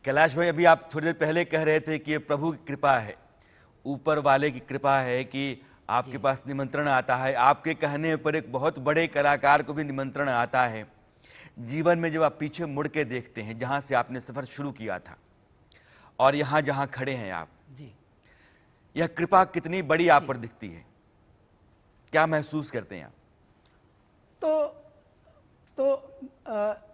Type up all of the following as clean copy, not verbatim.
कैलाश भाई, अभी आप थोड़ी देर पहले कह रहे थे कि ये प्रभु की कृपा है, ऊपर वाले की कृपा है कि आपके पास निमंत्रण आता है। आपके कहने पर एक बहुत बड़े कलाकार को भी निमंत्रण आता है। जीवन में जब आप पीछे मुड़ के देखते हैं, जहाँ से आपने सफ़र शुरू किया था और यहाँ जहाँ खड़े हैं आप, जी यह कृपा कितनी बड़ी आप जी। पर दिखती है, क्या महसूस करते हैं आप?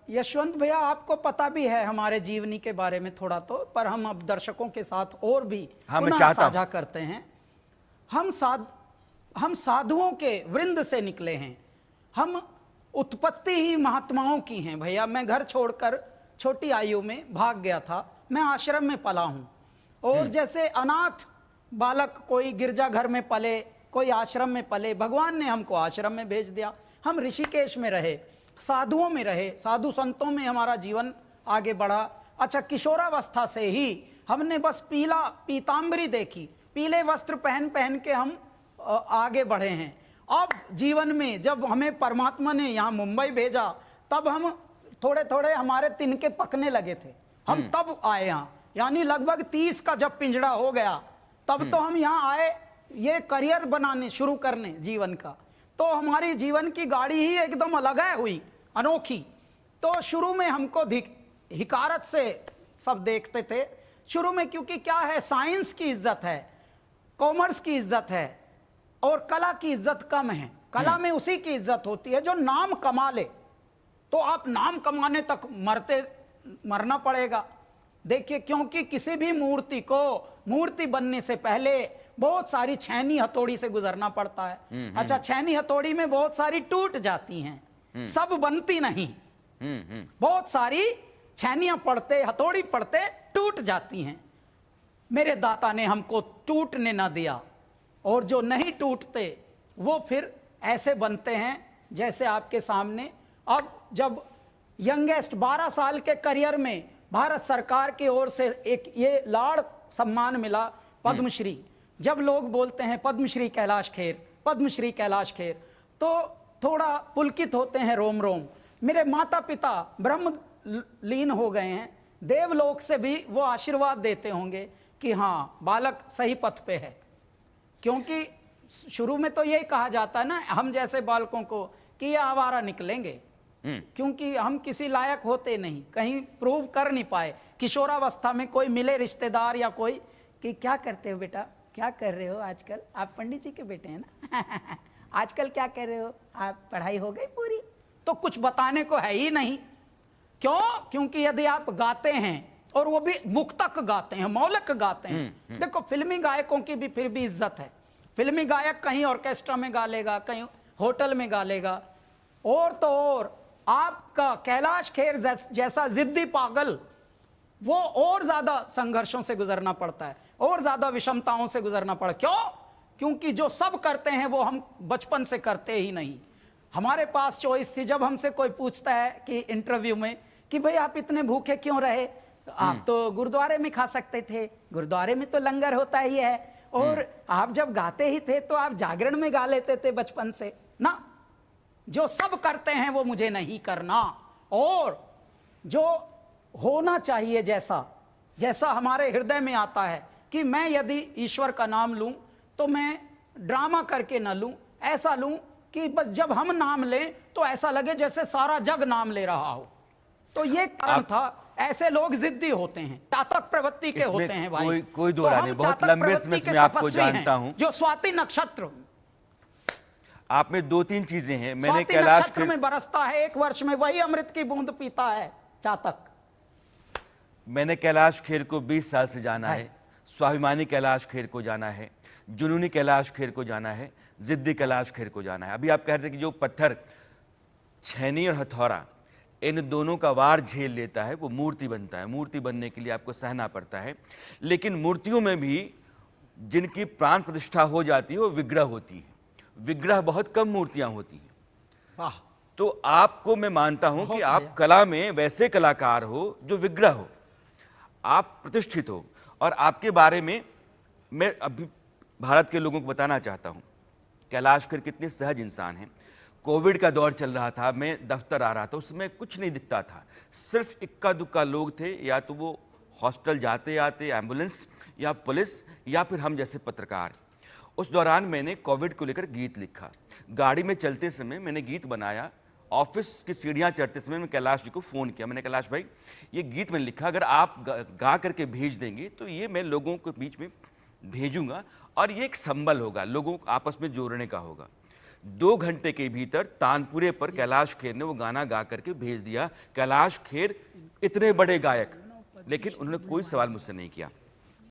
यशवंत भैया, आपको पता भी है हमारे जीवनी के बारे में थोड़ा तो, पर हम अब दर्शकों के साथ और भी पुनः साझा करते हैं। हम साधुओं के वृंद से निकले हैं। हम उत्पत्ति ही महात्माओं की हैं भैया। मैं घर छोड़कर छोटी आयु में भाग गया था। मैं आश्रम में पला हूं। और जैसे अनाथ बालक कोई गिरजाघर में पले, कोई आश्रम में पले, भगवान ने हमको आश्रम में भेज दिया। हम ऋषिकेश में रहे, साधुओं में रहे, साधु संतों में हमारा जीवन आगे बढ़ा। अच्छा, किशोरावस्था से ही हमने बस पीतांबरी देखी, पीले वस्त्र पहन पहन के हम आगे बढ़े हैं। अब जीवन में जब हमें परमात्मा ने यहाँ मुंबई भेजा, तब हम थोड़े थोड़े हमारे तिनके पकने लगे थे। हम तब आए यहाँ, यानी लगभग 30 का जब पिंजड़ा हो गया, तब तो हम यहाँ आए ये करियर बनाने शुरू करने जीवन का। तो हमारी जीवन की गाड़ी ही एकदम अलग है हुई, अनोखी। तो शुरू में हमको हिकारत से सब देखते थे शुरू में, क्योंकि क्या है, साइंस की इज्जत है, कॉमर्स की इज्जत है और कला की इज्जत कम है। कला में उसी की इज्जत होती है जो नाम कमा ले। तो आप नाम कमाने तक मरना पड़ेगा। देखिए, क्योंकि किसी भी मूर्ति को मूर्ति बनने से पहले बहुत सारी छैनी हथौड़ी से गुजरना पड़ता है। अच्छा, छैनी हथौड़ी में बहुत सारी टूट जाती हैं, सब बनती नहीं। बहुत सारी छैनियां पड़ते, हथौड़ी पड़ते टूट जाती हैं। मेरे दाता ने हमको टूटने ना दिया, और जो नहीं टूटते वो फिर ऐसे बनते हैं जैसे आपके सामने। अब जब यंगेस्ट 12 साल के करियर में भारत सरकार की ओर से एक ये लाड़ सम्मान मिला, पद्मश्री। जब लोग बोलते हैं पद्मश्री कैलाश खेर, पद्मश्री कैलाश खेर, तो थोड़ा पुलकित होते हैं रोम रोम। मेरे माता पिता ब्रह्म लीन हो गए हैं, देवलोक से भी वो आशीर्वाद देते होंगे कि हाँ, बालक सही पथ पे है। क्योंकि शुरू में तो यही कहा जाता है ना हम जैसे बालकों को कि ये आवारा निकलेंगे, क्योंकि हम किसी लायक होते नहीं, कहीं प्रूव कर नहीं पाए। किशोरावस्था में कोई मिले रिश्तेदार या कोई कि क्या करते हो बेटा, क्या कर रहे हो आजकल, आप पंडित जी के बेटे हैं ना आजकल क्या कर रहे हो, आप पढ़ाई हो गई पूरी, तो कुछ बताने को है ही नहीं। क्यों? क्योंकि यदि आप गाते हैं, और वो भी मुक्तक गाते हैं, मौलिक गाते हैं। देखो, फिल्मी गायकों की भी फिर भी इज्जत है। फिल्मी गायक कहीं ऑर्केस्ट्रा में गा लेगा, कहीं होटल में गा लेगा, और तो और आपका कैलाश खेर जैसा जिद्दी पागल, वो और ज्यादा संघर्षों से गुजरना पड़ता है, और ज्यादा विषमताओं से गुजरना पड़ा। क्यों? क्योंकि जो सब करते हैं वो हम बचपन से करते ही नहीं। हमारे पास चॉइस थी। जब हमसे कोई पूछता है कि इंटरव्यू में कि भाई आप इतने भूखे क्यों रहे, आप तो गुरुद्वारे में खा सकते थे, गुरुद्वारे में तो लंगर होता ही है, और आप जब गाते ही थे तो आप जागरण में गा लेते थे बचपन से ना। जो सब करते हैं वो मुझे नहीं करना, और जो होना चाहिए जैसा जैसा हमारे हृदय में आता है कि मैं यदि ईश्वर का नाम लूं तो मैं ड्रामा करके ना लूं, ऐसा लूं कि बस जब हम नाम लें तो ऐसा लगे जैसे सारा जग नाम ले रहा हो। तो ये कारण था। ऐसे लोग जिद्दी होते हैं, चातक प्रवृत्ति के होते हैं भाई। कोई दो रानी, बहुत लंबे समय से मैं आपको जानता हूं। जो स्वाति नक्षत्र, आप में 2-3 चीजें हैं। मैंने कैलाश नक्षत्र में बरसता है, 1 वर्ष में वही अमृत की बूंद पीता है चातक। मैंने कैलाश खेर को 20 साल से जाना है, स्वाभिमानी कैलाश खेर को जाना है, जुनूनी कैलाश खेर को जाना है, जिद्दी कैलाश खेर को जाना है। अभी आप कह रहे थे कि जो पत्थर, छैनी और हथौड़ा, इन दोनों का वार झेल लेता है वो मूर्ति बनता है। मूर्ति बनने के लिए आपको सहना पड़ता है। लेकिन मूर्तियों में भी जिनकी प्राण प्रतिष्ठा हो जाती है वो विग्रह होती है। विग्रह बहुत कम मूर्तियां होती हैं। तो आपको मैं मानता हूं कि आप कला में वैसे कलाकार हो जो विग्रह हो, आप प्रतिष्ठित हो। और आपके बारे में मैं अभी भारत के लोगों को बताना चाहता हूं, कैलाश खेर कितने सहज इंसान हैं। कोविड का दौर चल रहा था, मैं दफ्तर आ रहा था, उसमें कुछ नहीं दिखता था, सिर्फ इक्का दुक्का लोग थे, या तो वो हॉस्पिटल जाते आते एम्बुलेंस या पुलिस या फिर हम जैसे पत्रकार। उस दौरान मैंने कोविड को लेकर गीत लिखा, गाड़ी में चलते समय मैंने गीत बनाया, ऑफिस की सीढ़ियाँ चढ़ते समय मैं कैलाश जी को फ़ोन किया। मैंने कैलाश भाई ये गीत मैंने लिखा, अगर आप गा करके भेज देंगे तो ये मैं लोगों के बीच में भेजूंगा और ये एक संबल होगा, लोगों को आपस में जोड़ने का होगा। 2 घंटे के भीतर तानपुरे पर कैलाश खेर ने वो गाना गा करके भेज दिया। कैलाश खेर इतने बड़े गायक, लेकिन उन्होंने कोई सवाल मुझसे नहीं किया।